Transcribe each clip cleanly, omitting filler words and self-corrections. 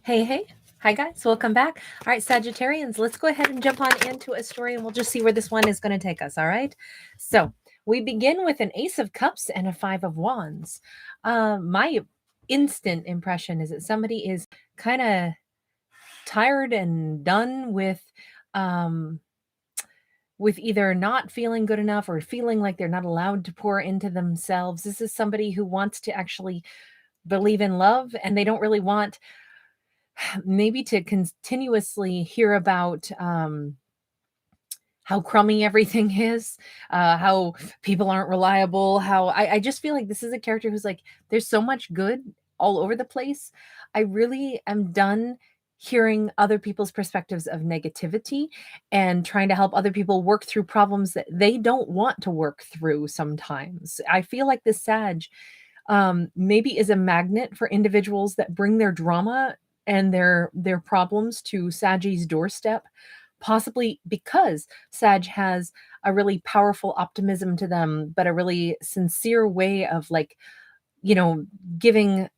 Hey, hey. Hi, guys. Welcome back. All right, Sagittarians, let's go ahead and jump on into a story and we'll just see where this one is going to take us. All right. So we begin with an Ace of Cups and a Five of Wands. My instant impression is that somebody is kind of tired and done um, with either not feeling good enough or feeling like they're not allowed to pour into themselves. This is somebody who wants to actually believe in love and they don't really want maybe to continuously hear about how crummy everything is, how people aren't reliable, how I just feel like this is a character who's like, there's so much good all over the place. I really am done hearing other people's perspectives of negativity and trying to help other people work through problems that they don't want to work through sometimes. I feel like this Sag maybe is a magnet for individuals that bring their drama and their problems to Sagi's doorstep, possibly because Sag has a really powerful optimism to them, but a really sincere way of like, you know, giving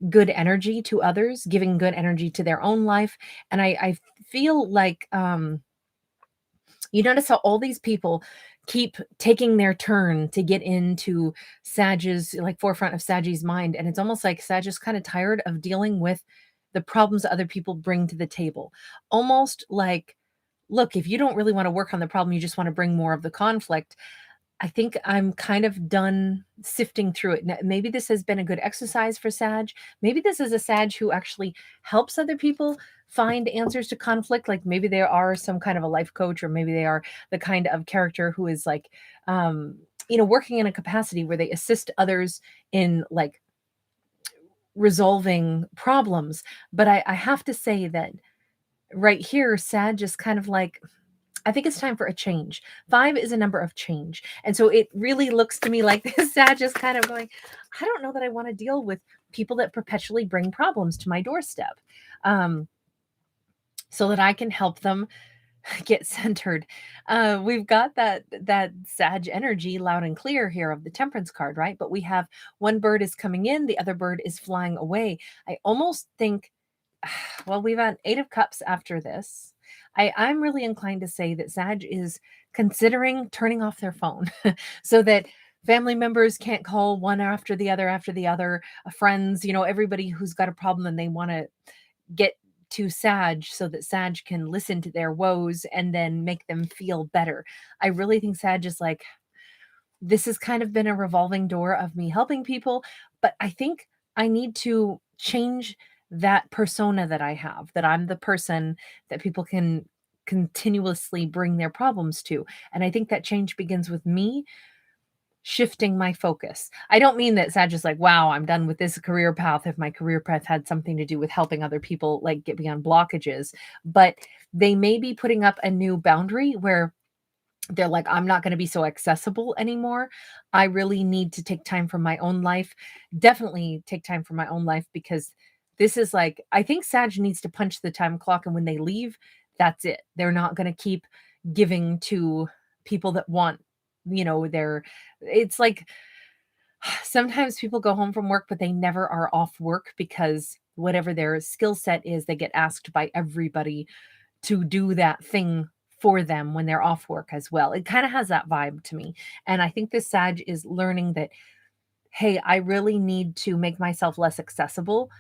good energy to others, giving good energy to their own life. And I feel like you notice how all these people keep taking their turn to get into Sag's like forefront of Sag's mind. And it's almost like Sag is kind of tired of dealing with the problems other people bring to the table. Almost like, look, if you don't really want to work on the problem, you just want to bring more of the conflict. I think I'm kind of done sifting through it. Maybe this has been a good exercise for Sag. Maybe this is a Sag who actually helps other people find answers to conflict. Like maybe they are some kind of a life coach, or maybe they are the kind of character who is like, working in a capacity where they assist others in like resolving problems. But I have to say that right here, Sag is kind of like, I think it's time for a change. 5 is a number of change. And so it really looks to me like this Sag is kind of going, I don't know that I want to deal with people that perpetually bring problems to my doorstep. Um, so that I can help them get centered. We've got that Sag energy loud and clear here of the Temperance card, right? But we have one bird is coming in, the other bird is flying away. I almost think, well, we've had 8 of Cups after this. I'm really inclined to say that Sag is considering turning off their phone so that family members can't call one after the other, friends, everybody who's got a problem and they want to get to Sag so that Sag can listen to their woes and then make them feel better. I really think Sag is like, this has kind of been a revolving door of me helping people, but I think I need to change that persona that I have, that I'm the person that people can continuously bring their problems to. And I think that change begins with me shifting my focus. I don't mean that Sag is like, wow, I'm done with this career path if my career path had something to do with helping other people like get beyond blockages, but they may be putting up a new boundary where they're like, I'm not going to be so accessible anymore. I really need to take time for my own life. Definitely take time for my own life because this is like, I think Sag needs to punch the time clock. And when they leave, that's it. They're not going to keep giving to people that want, it's like sometimes people go home from work, but they never are off work because whatever their skill set is, they get asked by everybody to do that thing for them when they're off work as well. It kind of has that vibe to me. And I think this Sag is learning that, hey, I really need to make myself less accessible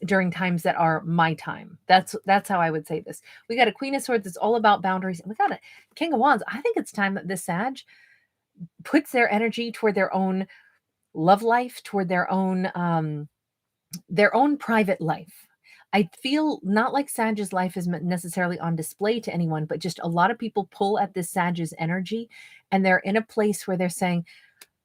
during times that are my time. That's how I would say this. We got a Queen of Swords that's all about boundaries, and we got a King of Wands. I think it's time that this Sag puts their energy toward their own love life, toward their own private life. I feel not like Sag's life is necessarily on display to anyone, but just a lot of people pull at this Sag's energy and they're in a place where they're saying,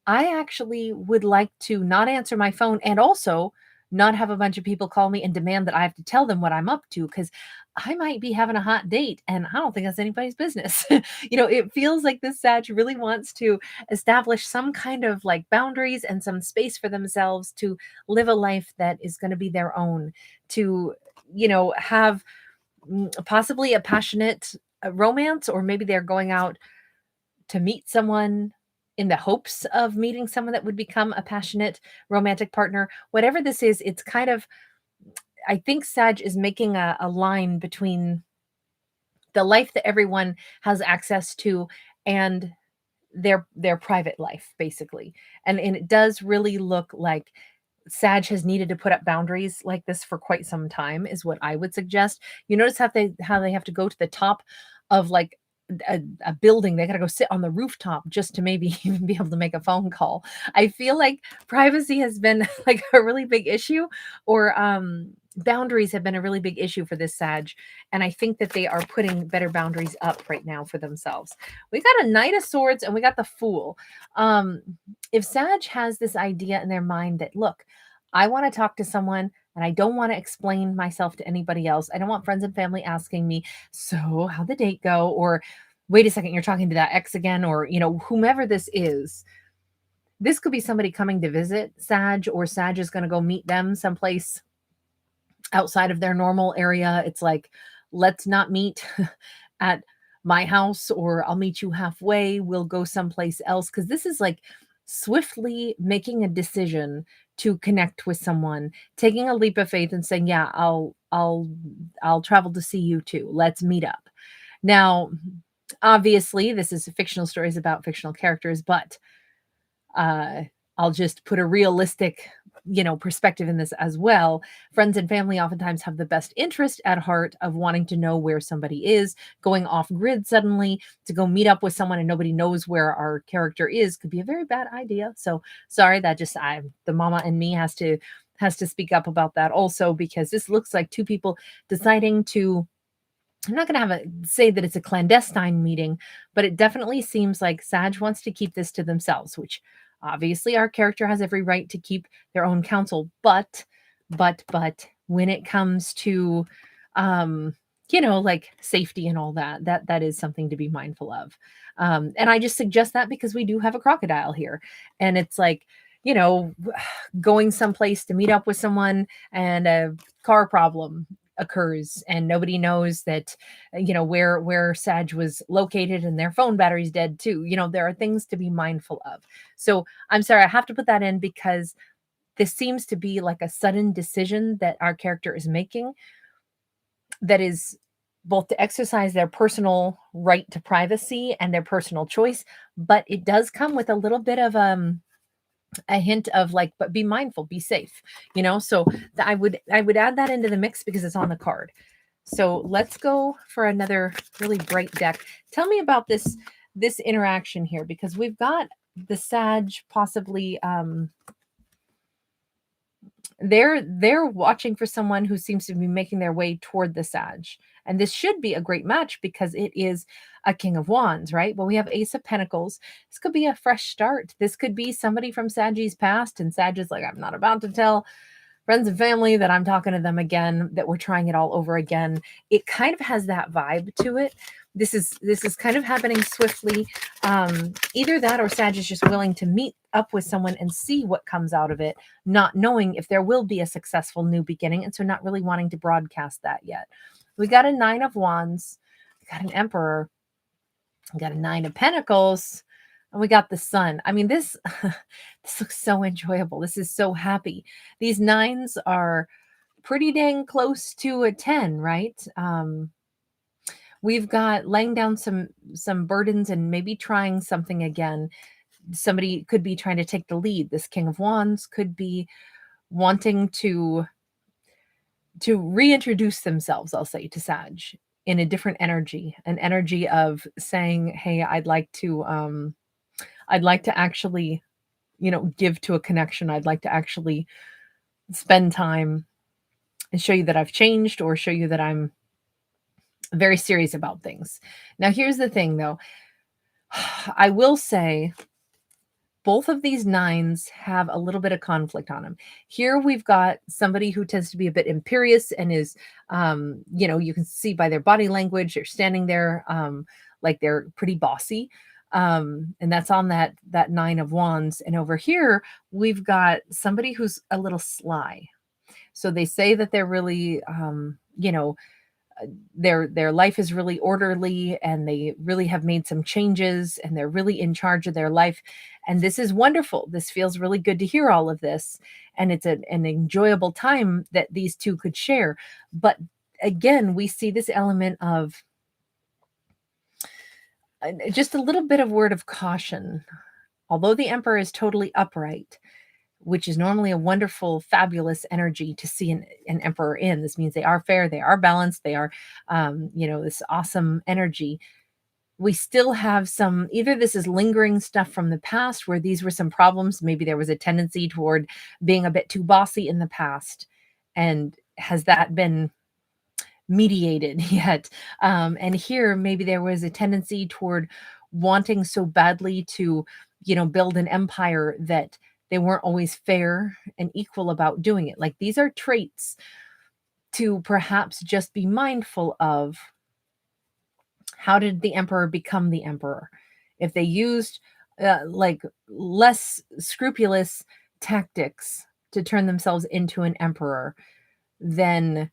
I actually would like to not answer my phone and also not have a bunch of people call me and demand that I have to tell them what I'm up to because I might be having a hot date and I don't think that's anybody's business. It feels like this Sag really wants to establish some kind of like boundaries and some space for themselves to live a life that is going to be their own, to, have possibly a passionate romance, or maybe they're going out to meet someone in the hopes of meeting someone that would become a passionate romantic partner. Whatever this is, it's kind of, I think Sag is making a line between the life that everyone has access to and their private life, basically. And it does really look like Sag has needed to put up boundaries like this for quite some time, is what I would suggest. You notice how they have to go to the top of like a building. They got to go sit on the rooftop just to maybe even be able to make a phone call. I feel like privacy has been like a really big issue, or boundaries have been a really big issue for this Sag. And I think that they are putting better boundaries up right now for themselves. We got a Knight of Swords and we got the Fool. Um, if Sag has this idea in their mind that, look, I want to talk to someone and I don't want to explain myself to anybody else. I don't want friends and family asking me, so how'd the date go? Or wait a second, you're talking to that ex again, or whomever this is. This could be somebody coming to visit Sag, or Sag is going to go meet them someplace outside of their normal area. It's like, let's not meet at my house, or I'll meet you halfway. We'll go someplace else. Because this is like swiftly making a decision to connect with someone, taking a leap of faith and saying, yeah, I'll travel to see you too. Let's meet up. Now, obviously, this is fictional stories about fictional characters, but uh, I'll just put a realistic, perspective in this as well. Friends and family oftentimes have the best interest at heart of wanting to know where somebody is. Going off grid suddenly to go meet up with someone and nobody knows where our character is could be a very bad idea. So sorry, that just the mama in me has to speak up about that also, because this looks like two people deciding to. I'm not going to say that it's a clandestine meeting, but it definitely seems like Sag wants to keep this to themselves, which obviously our character has every right to keep their own counsel. But when it comes to, like safety and all that is something to be mindful of. And I just suggest that because we do have a crocodile here, and it's like, you know, going someplace to meet up with someone and a car problem occurs and nobody knows that where Sag was located, and their phone battery's dead too. There are things to be mindful of. So I'm sorry, I have to put that in because this seems to be like a sudden decision that our character is making, that is both to exercise their personal right to privacy and their personal choice, but it does come with a little bit of a hint of like, but be mindful, be safe, so I would add that into the mix because it's on the card. So let's go for another really bright deck. Tell me about this interaction here, because we've got the Sag possibly they're watching for someone who seems to be making their way toward the Sag. And this should be a great match because it is a King of Wands, right? Well, we have Ace of Pentacles. This could be a fresh start. This could be somebody from Saggy's past, and Sag is like, I'm not about to tell friends and family that I'm talking to them again, that we're trying it all over again. It kind of has that vibe to it. This is kind of happening swiftly. Either that or Sag is just willing to meet up with someone and see what comes out of it, not knowing if there will be a successful new beginning, and so not really wanting to broadcast that yet. We got a Nine of Wands, we got an Emperor, we got a Nine of Pentacles, and we got the Sun. I mean, this this looks so enjoyable. This is so happy. These nines are pretty dang close to a 10, right? We've got laying down some burdens and maybe trying something again. Somebody could be trying to take the lead. This King of Wands could be wanting to reintroduce themselves, I'll say, to Sag in a different energy, an energy of saying, hey, I'd like to actually, give to a connection. I'd like to actually spend time and show you that I've changed, or show you that I'm very serious about things. Now, here's the thing though. I will say both of these nines have a little bit of conflict on them. Here we've got somebody who tends to be a bit imperious and is, you can see by their body language, they're standing there like they're pretty bossy. And that's on that Nine of Wands. And over here, we've got somebody who's a little sly. So they say that they're really, their life is really orderly, and they really have made some changes, and they're really in charge of their life. And this is wonderful. This feels really good to hear all of this. And it's an enjoyable time that these two could share. But again, we see this element of just a little bit of word of caution. Although the emperor is totally upright, which is normally a wonderful, fabulous energy to see an emperor in. This means they are fair, they are balanced, they are, this awesome energy. We still have some, either this is lingering stuff from the past where these were some problems. Maybe there was a tendency toward being a bit too bossy in the past. And has that been mediated yet? And here, maybe there was a tendency toward wanting so badly to, build an empire that they weren't always fair and equal about doing it. Like, these are traits to perhaps just be mindful of. How did the emperor become the emperor? If they used like less scrupulous tactics to turn themselves into an emperor, then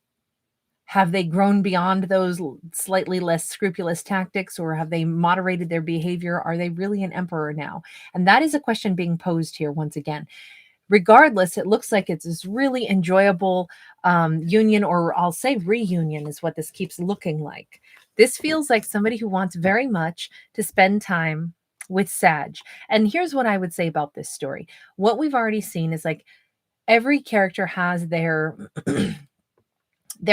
have they grown beyond those slightly less scrupulous tactics, or have they moderated their behavior? Are they really an emperor now? And that is a question being posed here once again. Regardless, it looks like it's this really enjoyable union, or I'll say reunion is what this keeps looking like. This feels like somebody who wants very much to spend time with Sag. And here's what I would say about this story. What we've already seen is like every character has their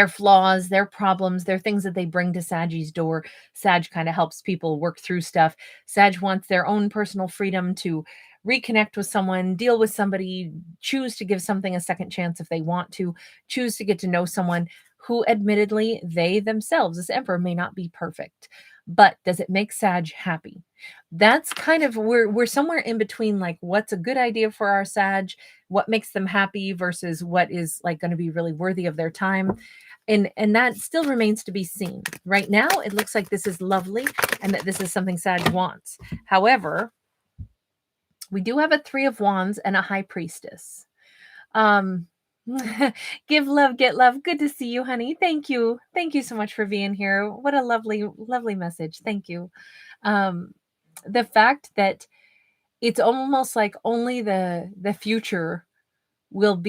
flaws, their problems, their things that they bring to Saggy's door. Sag kind of helps people work through stuff. Sag wants their own personal freedom to reconnect with someone, deal with somebody, choose to give something a second chance if they want to, choose to get to know someone who admittedly they themselves, this emperor, may not be perfect. But does it make Sag happy? That's kind of, we're somewhere in between, like what's a good idea for our Sag, what makes them happy versus what is like going to be really worthy of their time. And that still remains to be seen. Right now, it looks like this is lovely and that this is something Sag wants. However, we do have a 3 of Wands and a High Priestess. Give love, get love. Good to see you, honey. Thank you. Thank you so much for being here. What a lovely, lovely message. Thank you. The fact that it's almost like only the future will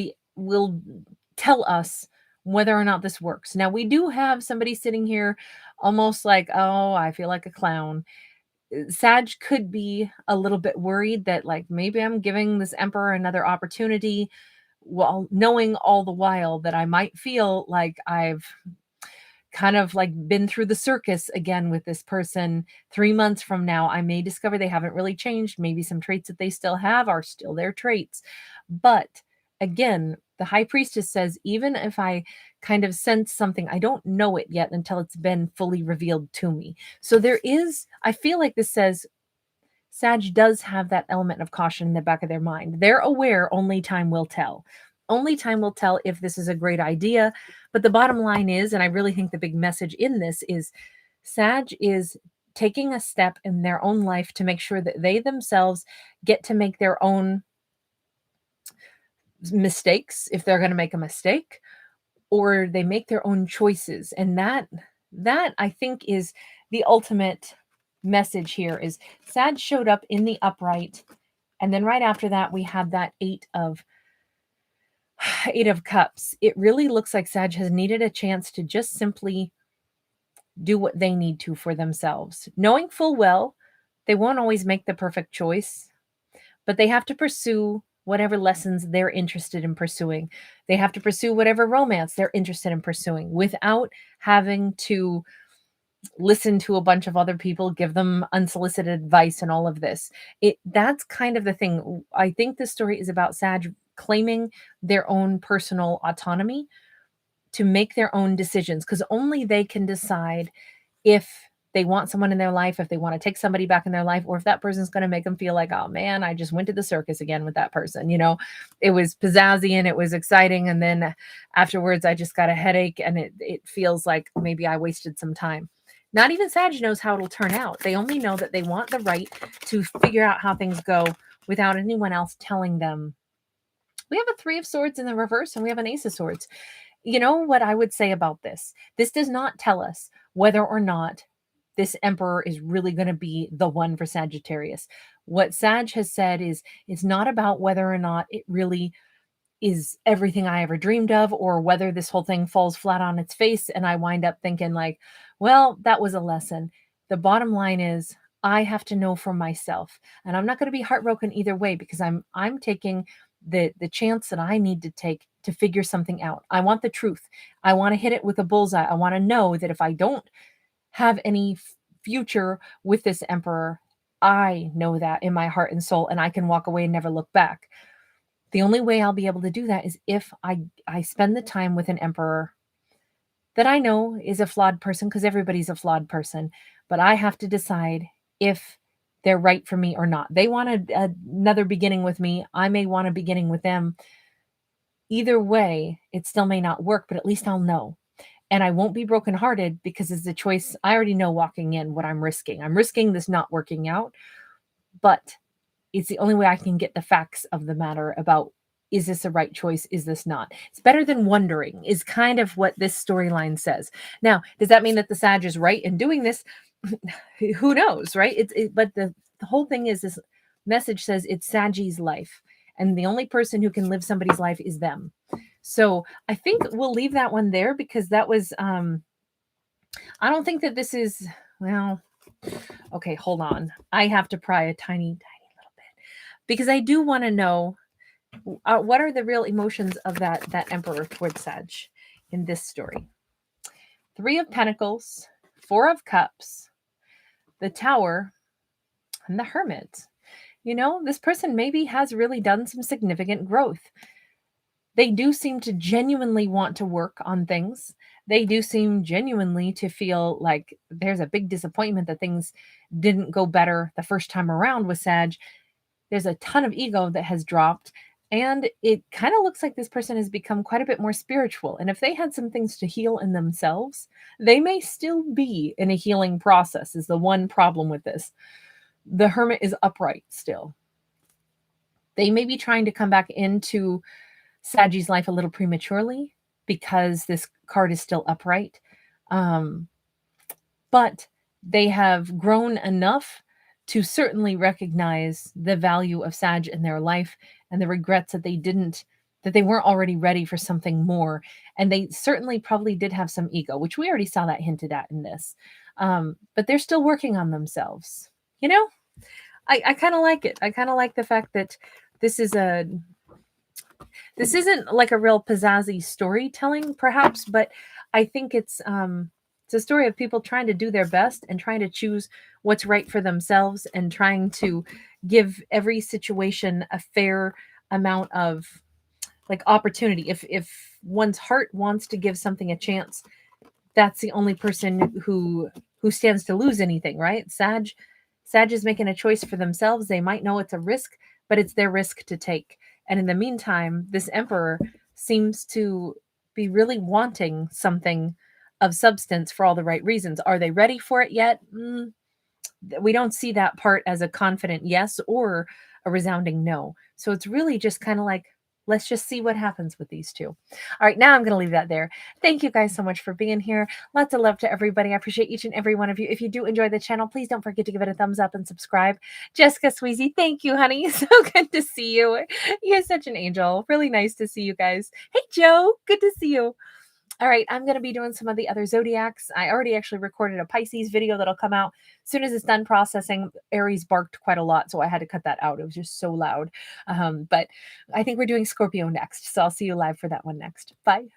tell us whether or not this works. Now, we do have somebody sitting here almost like, oh, I feel like a clown. Sag could be a little bit worried that like maybe I'm giving this emperor another opportunity, while knowing all the while that I might feel like I've kind of like been through the circus again with this person. 3 months from now, I may discover they haven't really changed. Maybe some traits that they still have are still their traits. But again, the High Priestess says, even if I kind of sense something, I don't know it yet until it's been fully revealed to me. So I feel like this says Sag does have that element of caution in the back of their mind. They're aware only time will tell. Only time will tell if this is a great idea. But the bottom line is, and I really think the big message in this is, Sag is taking a step in their own life to make sure that they themselves get to make their own mistakes if they're going to make a mistake, or they make their own choices. And that I think is the ultimate message here. Is Sag showed up in the upright, and then right after that we had that 8 of Cups. It really looks like Sag has needed a chance to just simply do what they need to for themselves, knowing full well they won't always make the perfect choice, but they have to pursue whatever lessons they're interested in pursuing. They have to pursue whatever romance they're interested in pursuing without having to listen to a bunch of other people give them unsolicited advice and all of this. That's kind of the thing. I think this story is about Sag claiming their own personal autonomy to make their own decisions, because only they can decide if they want someone in their life, if they want to take somebody back in their life, or if that person's going to make them feel like, oh man, I just went to the circus again with that person. It was pizzazzy and it was exciting, and then afterwards I just got a headache, and it feels like maybe I wasted some time. Not even Sag knows how it'll turn out. They only know that they want the right to figure out how things go without anyone else telling them. We have a 3 of Swords in the reverse, and we have an Ace of Swords. You know what I would say about this? This does not tell us whether or not this emperor is really going to be the one for Sagittarius. What Sag has said is it's not about whether or not it really is everything I ever dreamed of, or whether this whole thing falls flat on its face and I wind up thinking like, well, that was a lesson. The bottom line is I have to know for myself. And I'm not going to be heartbroken either way, because I'm taking the chance that I need to take to figure something out. I want the truth. I want to hit it with a bullseye. I want to know that if I don't have any future with this emperor, I know that in my heart and soul, and I can walk away and never look back. The only way I'll be able to do that is if I spend the time with an emperor that I know is a flawed person, because everybody's a flawed person, but I have to decide if they're right for me or not. They want another beginning with me. I may want a beginning with them. Either way, it still may not work, but at least I'll know. And I won't be brokenhearted, because it's a choice. I already know walking in what I'm risking. I'm risking this not working out, but it's the only way I can get the facts of the matter about, is this a right choice? Is this not? It's better than wondering, is kind of what this storyline says. Now, does that mean that the Sag is right in doing this? Who knows, right? But the whole thing is, this message says it's Saggy's life, and the only person who can live somebody's life is them. So I think we'll leave that one there, because that was I don't think that this is, well, okay, hold on. I have to pry a tiny little bit, because I do want to know what are the real emotions of that emperor towards Sag in this story. 3 of Pentacles, 4 of Cups, the Tower, and the Hermit. You know, this person maybe has really done some significant growth. They do seem to genuinely want to work on things. They do seem genuinely to feel like there's a big disappointment that things didn't go better the first time around with Sag. There's a ton of ego that has dropped. And it kind of looks like this person has become quite a bit more spiritual. And if they had some things to heal in themselves, they may still be in a healing process, is the one problem with this. The Hermit is upright still. They may be trying to come back into Saggy's life a little prematurely, because this card is still upright. But they have grown enough to certainly recognize the value of Sag in their life, and the regrets that they weren't already ready for something more. And they certainly probably did have some ego, which we already saw that hinted at in this. But they're still working on themselves. You know, I kind of like it. I kind of like the fact that this isn't like a real pizzazzy storytelling, perhaps, but I think it's a story of people trying to do their best and trying to choose what's right for themselves, and trying to give every situation a fair amount of like opportunity. If one's heart wants to give something a chance, that's the only person who stands to lose anything, right? Sag is making a choice for themselves. They might know it's a risk, but it's their risk to take. And in the meantime, this emperor seems to be really wanting something of substance for all the right reasons. Are they ready for it yet? We don't see that part as a confident yes or a resounding no. So it's really just kind of like, let's just see what happens with these two. All right, now I'm going to leave that there. Thank you guys so much for being here. Lots of love to everybody. I appreciate each and every one of you. If you do enjoy the channel, please don't forget to give it a thumbs up and subscribe. Jessica Sweezy, thank you, honey. So good to see you. You're such an angel. Really nice to see you guys. Hey, Joe, good to see you. All right, I'm going to be doing some of the other zodiacs. I already actually recorded a Pisces video that'll come out as soon as it's done processing. Aries barked quite a lot, so I had to cut that out. It was just so loud. But I think we're doing Scorpio next, so I'll see you live for that one next. Bye.